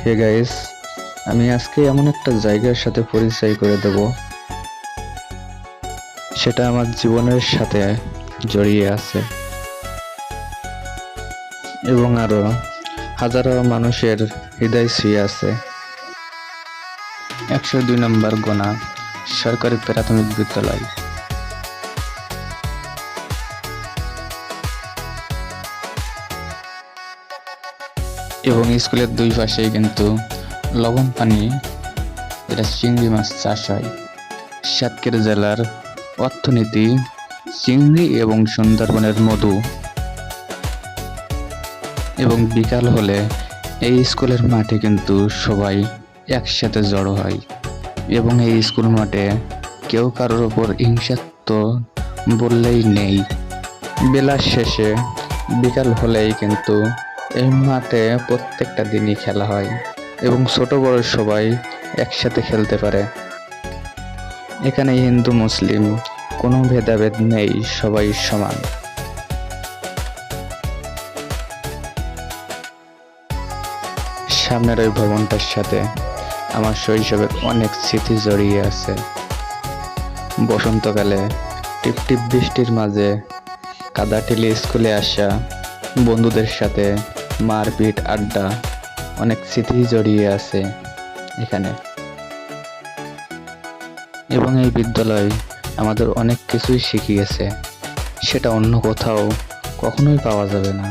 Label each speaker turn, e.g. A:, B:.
A: Hey guys, আমি আজকে এমন একটা জায়গার সাথে পরিচয় করে দেব, সেটা আমার জীবনের সাথে জড়িয়ে আছে এবং আরো হাজারো মানুষের হৃদয় ছুঁয়ে আছে। 102 নম্বর গোনা সরকারি প্রাথমিক বিদ্যালয়। এবং স্কুলের দুই পাশেই কিন্তু লবণ পানি, যেটা চিংড়ি মাছ চাষ হয়। সাতক্ষীরা জেলার অর্থনীতি চিংড়ি এবং সুন্দরবনের মধু। এবং বিকাল হলে এই স্কুলের মাঠে কিন্তু সবাই একসাথে জড়ো হয় এবং এই স্কুল মাঠে কেউ কারোর ওপর হিংসাত্ব বললেই নেই। বেলার শেষে বিকাল হলেই কিন্তু এই মাঠে প্রত্যেকটা দিনই খেলা হয় এবং ছোট বড় সবাই একসাথে খেলতে পারে। এখানে হিন্দু মুসলিম কোনো ভেদাভেদ নেই, সবাই সমান। সামনের ওই ভবনটার সাথে আমার শৈশবের অনেক স্মৃতি জড়িয়ে আছে। বসন্তকালে টিপটিপ বৃষ্টির মাঝে কাদা ঠেলে স্কুলে আসা, বন্ধুদের সাথে মারপিট আড্ডা, অনেক স্মৃতি জড়িয়ে আছে এখানে। এবং এই বিদ্যালয় আমাদের অনেক কিছুই শিখিয়েছে, সেটা অন্য কোথাও কখনোই পাওয়া যাবে না।